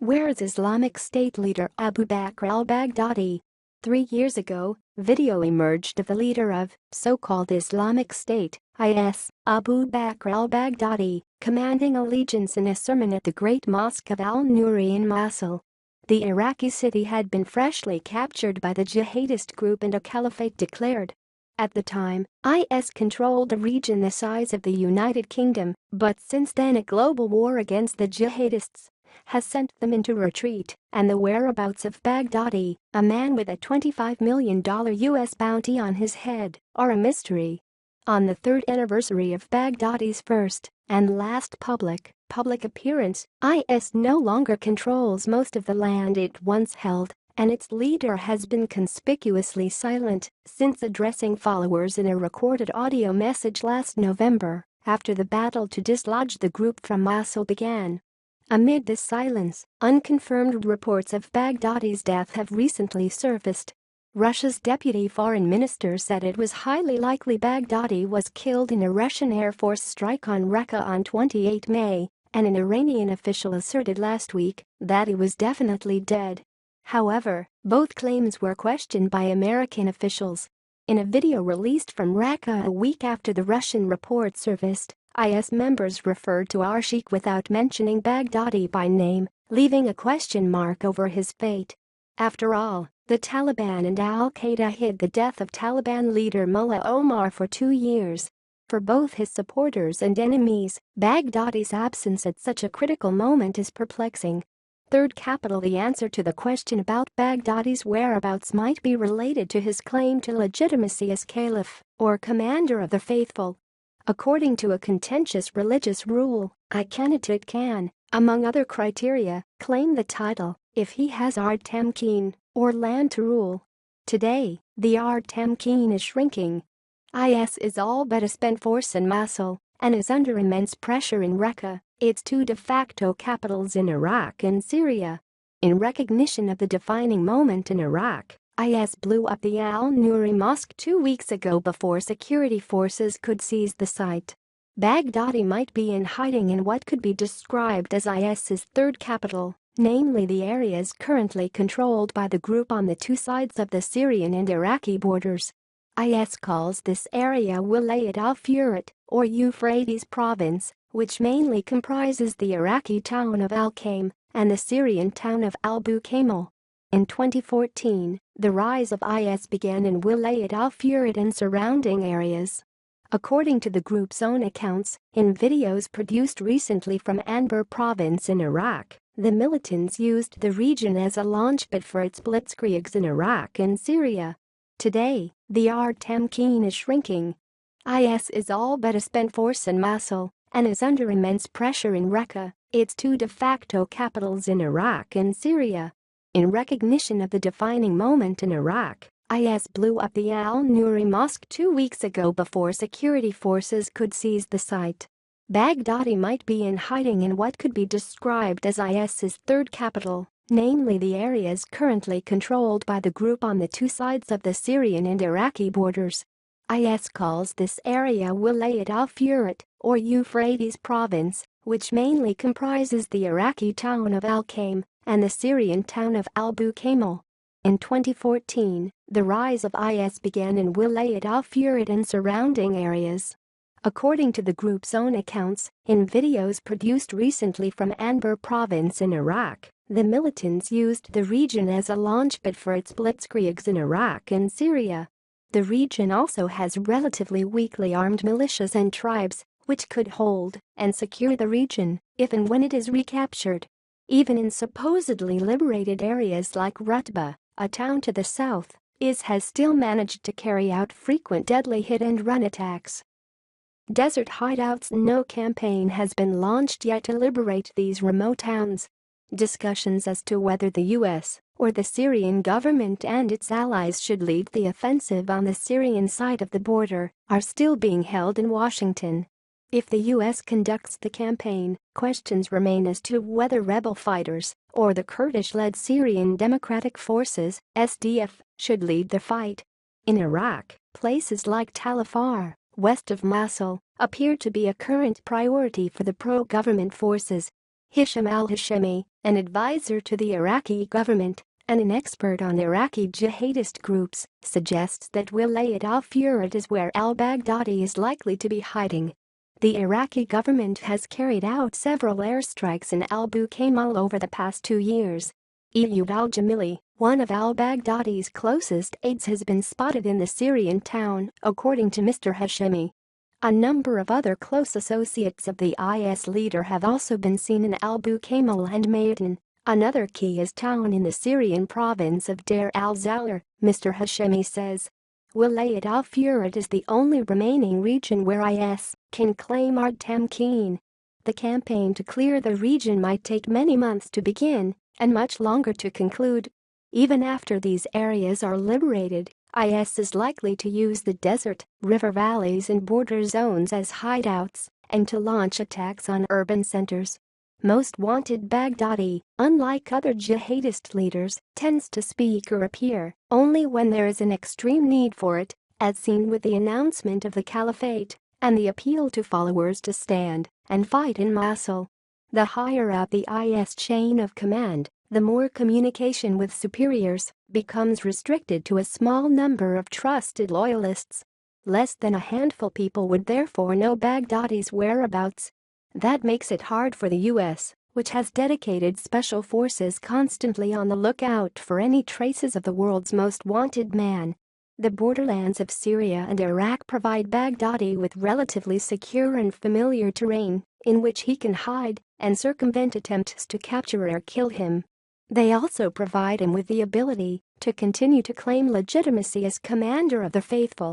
Where is Islamic State leader Abu Bakr al Baghdadi? 3 years ago, video emerged of the leader of so-called Islamic State, IS, Abu Bakr al Baghdadi, commanding allegiance in a sermon at the Great Mosque of al-Nuri in Mosul. The Iraqi city had been freshly captured by the jihadist group and a caliphate declared. At the time, IS controlled a region the size of the United Kingdom, but since then a global war against the jihadists has sent them into retreat, and the whereabouts of Baghdadi, a man with a $25 million US bounty on his head, are a mystery. On the third anniversary of Baghdadi's first and last public appearance, IS no longer controls most of the land it once held, and its leader has been conspicuously silent since addressing followers in a recorded audio message last November, after the battle to dislodge the group from Mosul began. Amid this silence, unconfirmed reports of Baghdadi's death have recently surfaced. Russia's deputy foreign minister said it was highly likely Baghdadi was killed in a Russian Air Force strike on Raqqa on 28 May, and an Iranian official asserted last week that he was definitely dead. However, both claims were questioned by American officials. In a video released from Raqqa a week after the Russian report surfaced, IS members referred to our sheikh without mentioning Baghdadi by name, leaving a question mark over his fate. After all, the Taliban and al-Qaeda hid the death of Taliban leader Mullah Omar for 2 years. For both his supporters and enemies, Baghdadi's absence at such a critical moment is perplexing. Third Capital. The answer to the question about Baghdadi's whereabouts might be related to his claim to legitimacy as caliph, or commander of the faithful. According to a contentious religious rule, a candidate can, among other criteria, claim the title if he has ard tamkeen, or land to rule. Today, the ard tamkeen is shrinking. IS is all but a spent force in Mosul and is under immense pressure in Raqqa, its two de facto capitals in Iraq and Syria. In recognition of the defining moment in Iraq, IS blew up the al-Nuri mosque 2 weeks ago before security forces could seize the site. Baghdadi might be in hiding in what could be described as IS's third capital, namely the areas currently controlled by the group on the two sides of the Syrian and Iraqi borders. IS calls this area Wilayat al-Furat, or Euphrates province, which mainly comprises the Iraqi town of al-Qaim and the Syrian town of Abu Kamal. In 2014, the rise of IS began in Wilayat al-Furat and surrounding areas. According to the group's own accounts, in videos produced recently from Anbar province in Iraq, the militants used the region as a launchpad for its blitzkriegs in Iraq and Syria. Today, the ard tamkeen is shrinking. IS is all but a spent force in Mosul and is under immense pressure in Raqqa, its two de facto capitals in Iraq and Syria. In recognition of the defining moment in Iraq, IS blew up the al-Nuri mosque 2 weeks ago before security forces could seize the site. Baghdadi might be in hiding in what could be described as IS's third capital, namely the areas currently controlled by the group on the two sides of the Syrian and Iraqi borders. IS calls this area Wilayat al-Furat, or Euphrates province, which mainly comprises the Iraqi town of al-Qaim and the Syrian town of Abu Kamal. In 2014, the rise of IS began in Wilayat al-Furat and surrounding areas. According to the group's own accounts, in videos produced recently from Anbar province in Iraq, the militants used the region as a launchpad for its blitzkriegs in Iraq and Syria. The region also has relatively weakly armed militias and tribes, which could hold and secure the region if and when it is recaptured. Even in supposedly liberated areas like Rutba, a town to the south, IS has still managed to carry out frequent deadly hit-and-run attacks. Desert hideouts. No campaign has been launched yet to liberate these remote towns. Discussions as to whether the U.S. or the Syrian government and its allies should lead the offensive on the Syrian side of the border are still being held in Washington. If the U.S. conducts the campaign, questions remain as to whether rebel fighters or the Kurdish-led Syrian Democratic Forces (SDF) should lead the fight. In Iraq, places like Tal Afar, west of Mosul, appear to be a current priority for the pro-government forces. Hisham al-Hashimi, an advisor to the Iraqi government and an expert on Iraqi jihadist groups, suggests that Wilayat al-Furat is where al-Baghdadi is likely to be hiding. The Iraqi government has carried out several airstrikes in Abu Kamal over the past 2 years. Eud al-Jamili, one of al-Baghdadi's closest aides, has been spotted in the Syrian town, according to Mr. Hashimi. A number of other close associates of the IS leader have also been seen in Abu Kamal and Maitan, another key town in the Syrian province of Deir al-Zawar, Mr. Hashimi says. Wilayat al-Furat is the only remaining region where IS can claim Ard-Tamkeen. The campaign to clear the region might take many months to begin and much longer to conclude. Even after these areas are liberated, IS is likely to use the desert, river valleys and border zones as hideouts and to launch attacks on urban centers. Most Wanted Baghdadi, unlike other jihadist leaders, tends to speak or appear only when there is an extreme need for it, as seen with the announcement of the caliphate and the appeal to followers to stand and fight in Mosul. The higher up the IS chain of command, the more communication with superiors becomes restricted to a small number of trusted loyalists. Less than a handful people would therefore know Baghdadi's whereabouts. That makes it hard for the U.S., which has dedicated special forces constantly on the lookout for any traces of the world's most wanted man. The borderlands of Syria and Iraq provide Baghdadi with relatively secure and familiar terrain in which he can hide and circumvent attempts to capture or kill him. They also provide him with the ability to continue to claim legitimacy as commander of the faithful